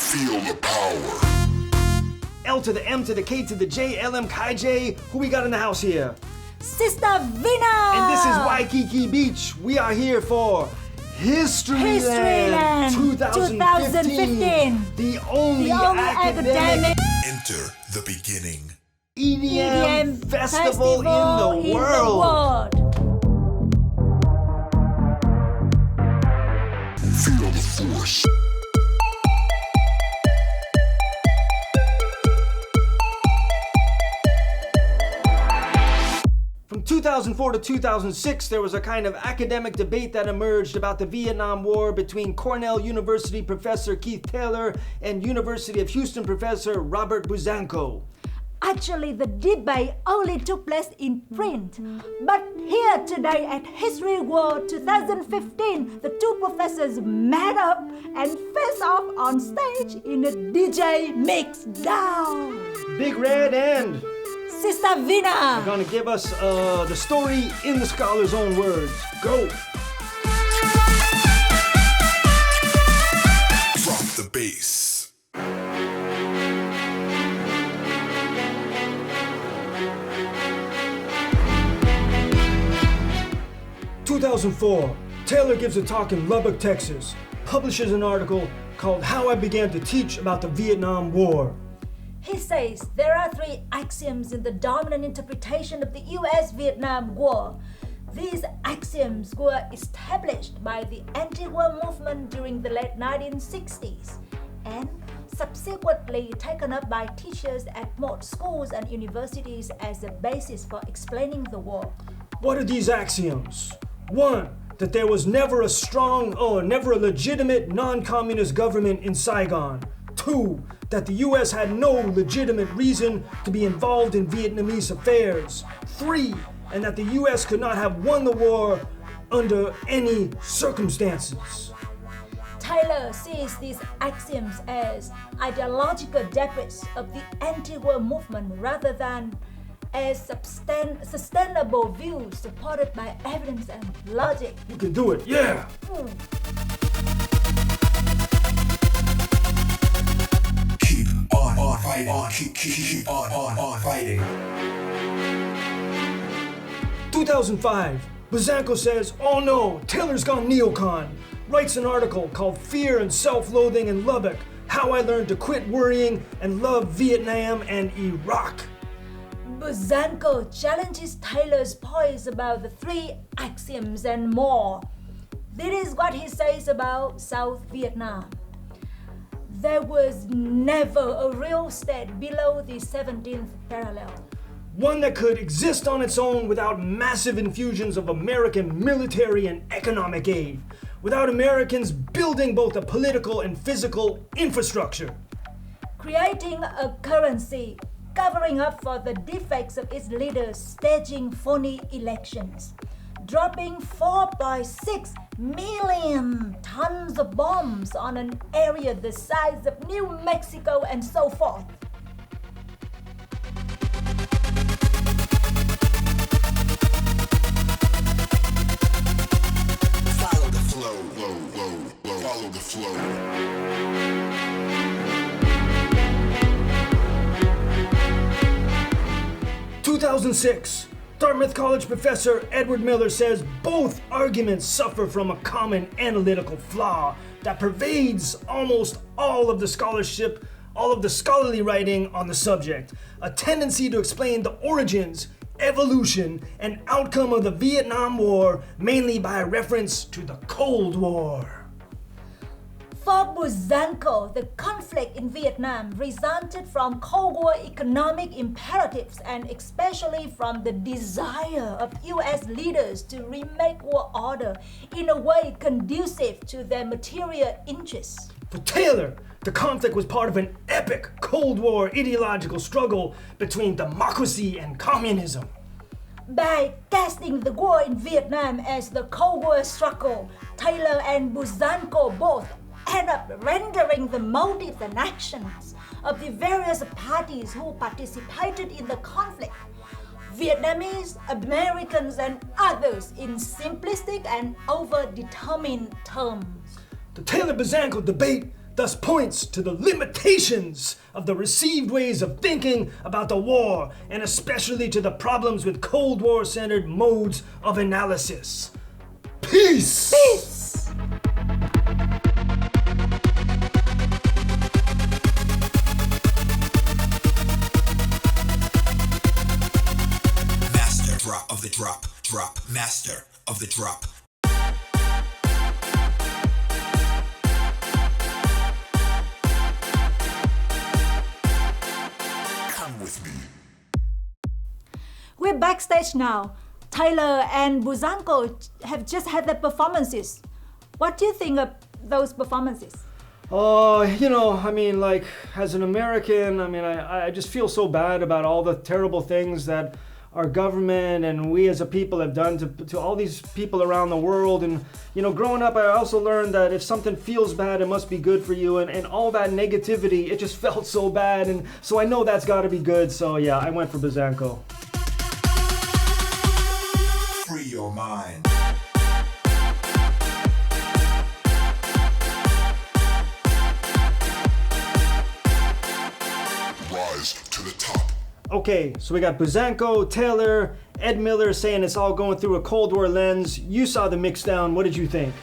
Feel the power. L to the M to the K to the J, LM Kai J. Who we got in the house here? Sister Vina! And this is Waikiki Beach. We are here for Historyland 2015. The only academic Enter the beginning. EDM festival in the world. Feel the force. From 2004 to 2006, there was a kind of academic debate that emerged about the Vietnam War between Cornell University professor Keith Taylor and University of Houston professor Robert Buosanko. Actually, the debate only took place in print. But here today at History World 2015, the two professors met up and faced off on stage in a DJ mix down. Big Red and Sister Vina gonna give us the story in the scholar's own words. Go! Drop the bass. 2004, Taylor gives a talk in Lubbock, Texas, publishes an article called How I Began to Teach About the Vietnam War. He says there are three axioms in the dominant interpretation of the US-Vietnam War. These axioms were established by the anti-war movement during the late 1960s and subsequently taken up by teachers at most schools and universities as a basis for explaining the war. What are these axioms? 1. That there was never a strong or never a legitimate non-communist government in Saigon. 2. That the US had no legitimate reason to be involved in Vietnamese affairs. 3. And that the US could not have won the war under any circumstances. Taylor sees these axioms as ideological debates of the anti-war movement rather than as sustainable views supported by evidence and logic. You can do it, yeah! Keep on fighting. Keep on fighting. 2005, Buosanko says, oh no, Taylor's gone neocon. Writes an article called Fear and Self-Loathing in Lubbock, How I Learned to Quit Worrying and Love Vietnam and Iraq. Buosanko challenges Taylor's points about the three axioms and more. This is what he says about South Vietnam. There was never a real state below the 17th parallel. One that could exist on its own without massive infusions of American military and economic aid, without Americans building both a political and physical infrastructure. Creating a currency, covering up for the defects of its leaders, staging phony elections, dropping 4.6 million tons of bombs on an area the size of New Mexico and so forth. Follow the flow. Follow the flow. 2006, Dartmouth College professor Edward Miller says both arguments suffer from a common analytical flaw that pervades almost all of the scholarship, all of the scholarly writing on the subject. A tendency to explain the origins, evolution, and outcome of the Vietnam War mainly by reference to the Cold War. For Buosanko, the conflict in Vietnam resulted from Cold War economic imperatives and especially from the desire of US leaders to remake war order in a way conducive to their material interests. For Taylor, the conflict was part of an epic Cold War ideological struggle between democracy and communism. By casting the war in Vietnam as the Cold War struggle, Taylor and Buosanko both end up rendering the motives and actions of the various parties who participated in the conflict, Vietnamese, Americans, and others, in simplistic and over-determined terms. The Taylor-Buosanko debate thus points to the limitations of the received ways of thinking about the war, and especially to the problems with Cold War-centered modes of analysis. Peace! Peace! Master drop of the drop, drop, master of the drop. Come with me. We're backstage now. Tyler and Buosanko have just had their performances. What do you think of those performances? As an American, I just feel so bad about all the terrible things that our government and we as a people have done to all these people around the world. And, growing up, I also learned that if something feels bad, it must be good for you. And all that negativity, it just felt so bad. And so I know that's got to be good. So, yeah, I went for Buosanko. Free your mind. Rise to the top. Okay, so we got Buosanko, Taylor, Ed Miller saying it's all going through a Cold War lens. You saw the mix down. What did you think?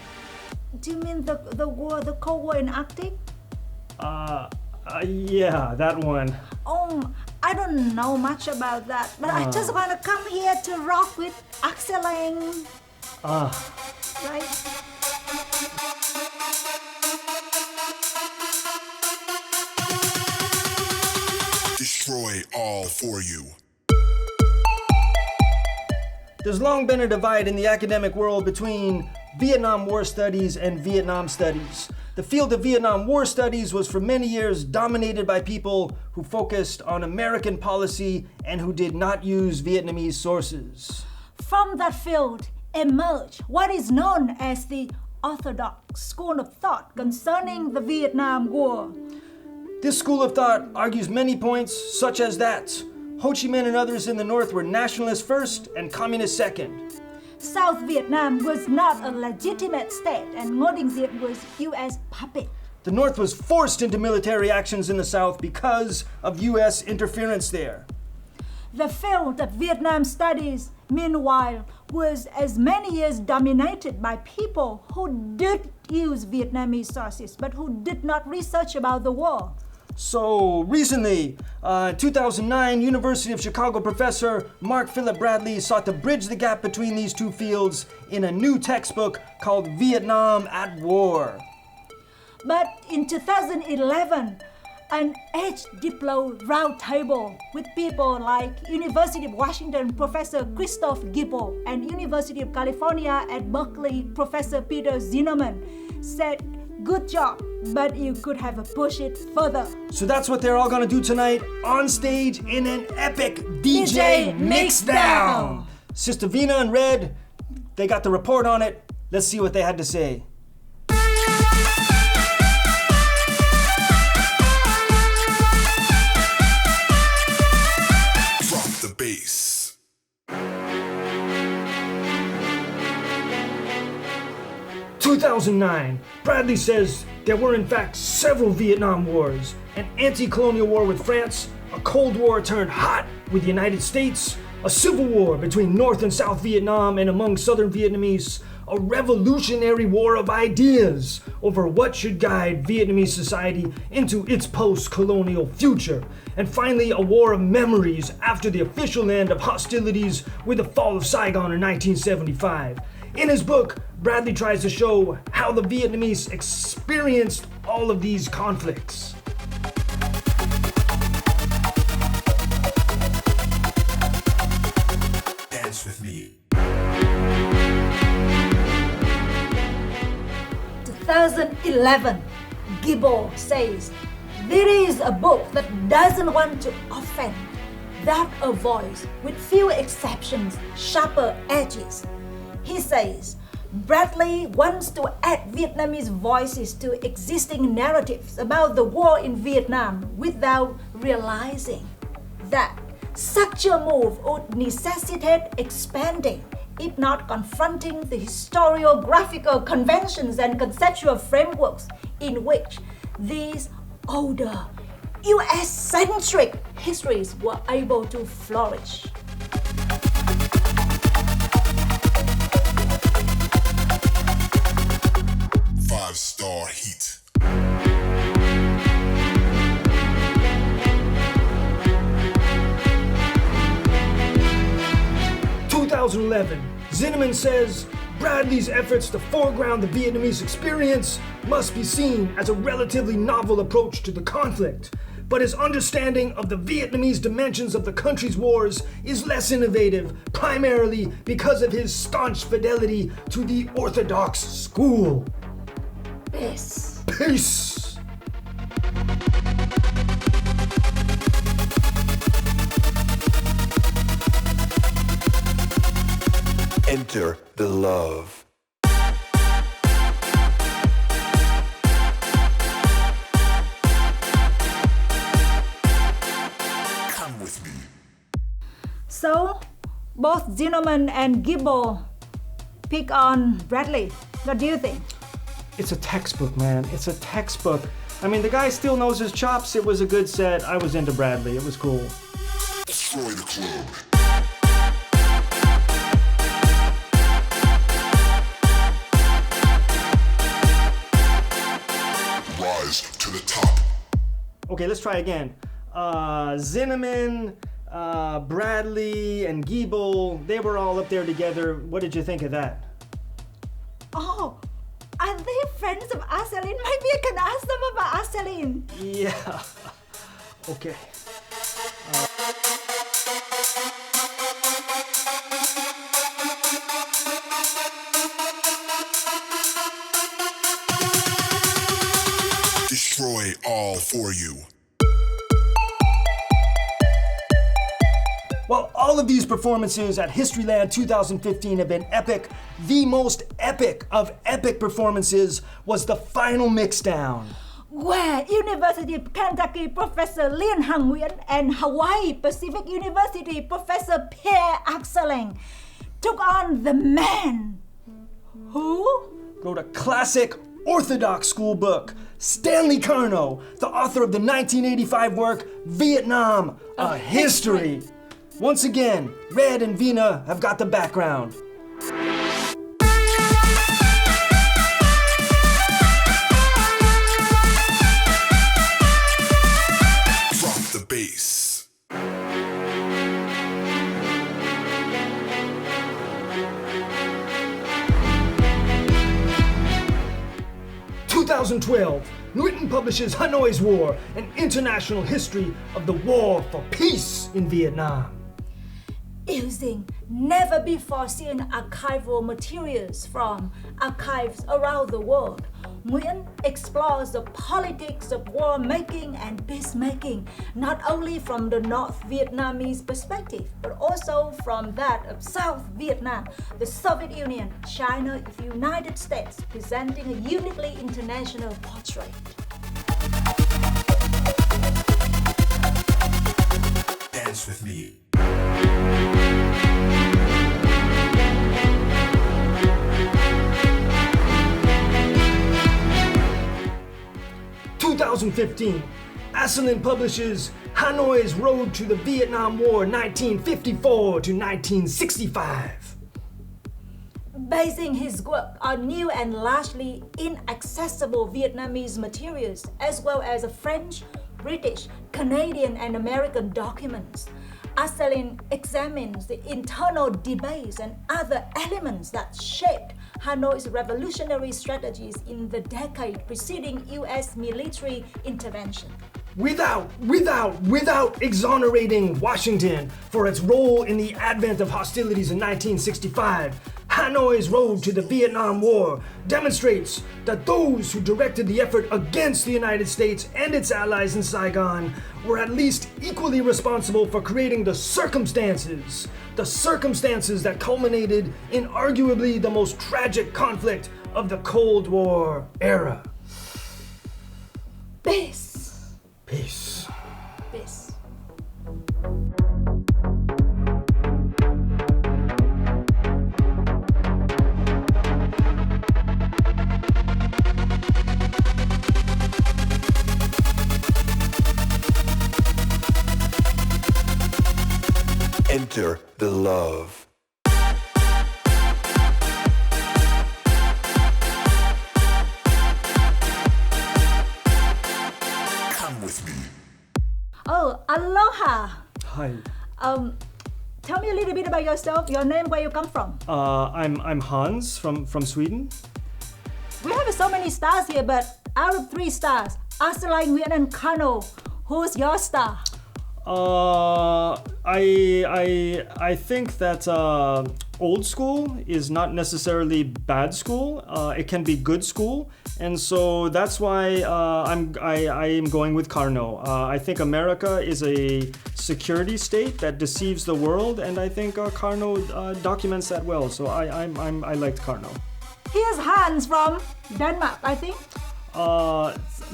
Do you mean the Cold War in Arctic? Yeah, that one. I don't know much about that, but I just want to come here to rock with Axeling. Right? Destroy all for you. There's long been a divide in the academic world between Vietnam War studies and Vietnam studies. The field of Vietnam War studies was for many years dominated by people who focused on American policy and who did not use Vietnamese sources. From that field emerged what is known as the Orthodox school of thought concerning the Vietnam War. This school of thought argues many points, such as that Ho Chi Minh and others in the North were nationalists first and communists second. South Vietnam was not a legitimate state and Ngo Dinh Diet was U.S. puppet. The North was forced into military actions in the South because of U.S. interference there. The field of Vietnam studies, meanwhile, was as many years dominated by people who did use Vietnamese sources but who did not research about the war. So recently, 2009, University of Chicago professor Mark Philip Bradley sought to bridge the gap between these two fields in a new textbook called Vietnam at War. But in 2011, an H-Diplo roundtable with people like University of Washington Professor Christoph Gippel and University of California at Berkeley Professor Peter Zinnerman said, "Good job, but you could have pushed it further." So that's what they're all gonna do tonight on stage in an epic DJ mixdown. Sister Vina and Red, they got the report on it. Let's see what they had to say. Drop the bass. 2009, Bradley says there were in fact several Vietnam wars, an anti-colonial war with France, a Cold War turned hot with the United States, a civil war between North and South Vietnam and among Southern Vietnamese, a revolutionary war of ideas over what should guide Vietnamese society into its post-colonial future, and finally a war of memories after the official end of hostilities with the fall of Saigon in 1975. In his book, Bradley tries to show how the Vietnamese experienced all of these conflicts. Dance with me. 2011, Gibbon says, "There is a book that doesn't want to offend, that a voice with few exceptions, sharper edges." He says, Bradley wants to add Vietnamese voices to existing narratives about the war in Vietnam without realizing that such a move would necessitate expanding, if not confronting, the historiographical conventions and conceptual frameworks in which these older, US-centric histories were able to flourish. Five-star heat. 2011, Zinnemann says Bradley's efforts to foreground the Vietnamese experience must be seen as a relatively novel approach to the conflict, but his understanding of the Vietnamese dimensions of the country's wars is less innovative, primarily because of his staunch fidelity to the Orthodox school. Peace. Peace! Enter the love. Come with me. So, both Zinnemann and Gibbo pick on Bradley. What do you think? It's a textbook, man. It's a textbook. I mean, the guy still knows his chops. It was a good set. I was into Bradley. It was cool. Destroy the club. Rise to the top. Okay, let's try again. Zinnemann, Bradley, and Giebel, they were all up there together. What did you think of that? Oh, are they friends of Arcelin? Maybe I can ask them about Arcelin. Yeah. Okay. Destroy all for you. While all of these performances at Historyland 2015 have been epic, the most epic of epic performances was the final mixdown. Where University of Kentucky Professor Liên Hằng Nguyễn and Hawaii Pacific University Professor Pierre Arcelin took on the man who Wrote a classic Orthodox school book, Stanley Carno, the author of the 1985 work Vietnam, A History. Once again, Red and Vina have got the background. Drop the bass. "2012, Nguyen publishes Hanoi's War, an international history of the war for peace in Vietnam." using never before seen archival materials from archives around the world, Nguyen explores the politics of war making and peacemaking, not only from the North Vietnamese perspective, but also from that of South Vietnam, the Soviet Union, China, the United States, presenting a uniquely international portrait. Dance with me. In 2015, Arcelin publishes Hanoi's Road to the Vietnam War 1954 to 1965. Basing his work on new and largely inaccessible Vietnamese materials, as well as French, British, Canadian, and American documents, Arcelin examines the internal debates and other elements that shaped Hanoi's revolutionary strategies in the decade preceding US military intervention. Without exonerating Washington for its role in the advent of hostilities in 1965, Hanoi's Road to the Vietnam War demonstrates that those who directed the effort against the United States and its allies in Saigon were at least equally responsible for creating the circumstances that culminated in arguably the most tragic conflict of the Cold War era. Peace. Peace. Peace. Mr. Love. Come with me. Oh, aloha. Hi. Tell me a little bit about yourself, your name, where you come from. I'm Hans from Sweden. We have so many stars here, but out of 3 stars, Asalai, Nguyen, and Kano, who's your star? I think that old school is not necessarily bad school. It can be good school, and so that's why I am going with Karno. I think America is a security state that deceives the world, and I think Karno documents that well. So I liked Karno. Here's Hans from Denmark, I think.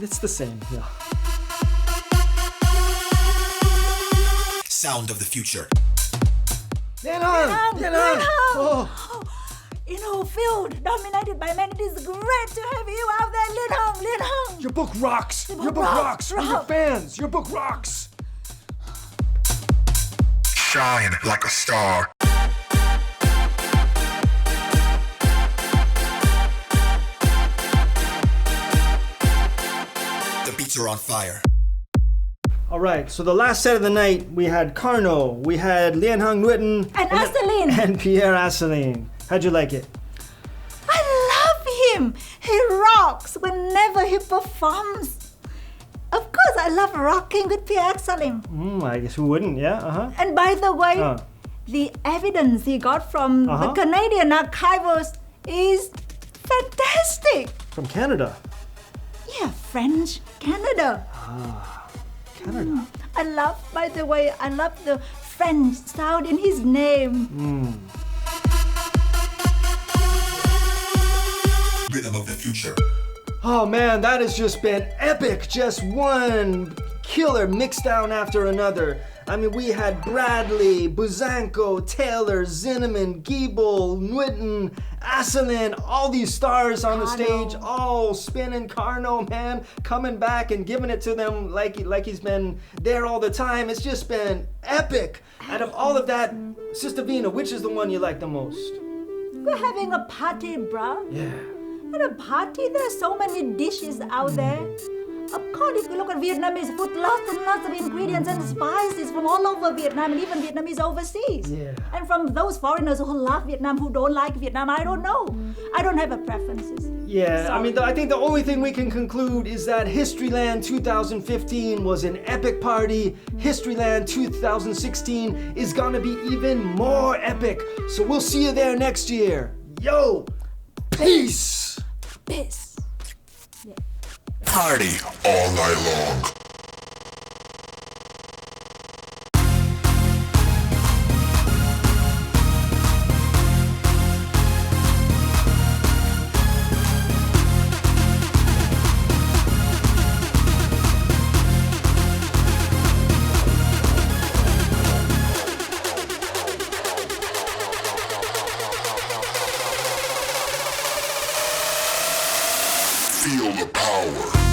It's the same, yeah. Sound of the future. Lian Lian Hang. Oh. In a field dominated by men, it is great to have you out there, Lian Hang. Your book rocks. Your book rocks. We're your fans. Your book rocks. Shine like a star. The beats are on fire. All right, so the last set of the night, we had Karno, we had Lian Hang Nguyen, And Asalin. and Pierre Asalin. How'd you like it? I love him. He rocks whenever he performs. Of course, I love rocking with Pierre Asalin. I guess who wouldn't, yeah? And by the way, the evidence he got from the Canadian archivist is fantastic. From Canada. Yeah, French, Canada. Canada. I love the French sound in his name. Rhythm of the future. Oh man, that has just been epic. Just one killer mixdown after another. I mean, we had Bradley, Buosanko, Taylor, Zinnemann, Giebel, Nguyen, Asalin, all these stars on the stage, all spinning. Karno, man, coming back and giving it to them like he's been there all the time. It's just been epic. Out of all of that, Sister Vina, which is the one you like the most? We're having a party, bruh. Yeah. At a party, there's so many dishes out there. Of course, if you look at Vietnamese food, lots and lots of ingredients and spices from all over Vietnam and even Vietnamese overseas. Yeah. And from those foreigners who love Vietnam, who don't like Vietnam, I don't know. I don't have a preferences. Yeah, Sorry. I mean, I think the only thing we can conclude is that Historyland 2015 was an epic party. Historyland 2016 is gonna be even more epic. So we'll see you there next year. Yo, peace! Peace. Party all night long. Feel the power.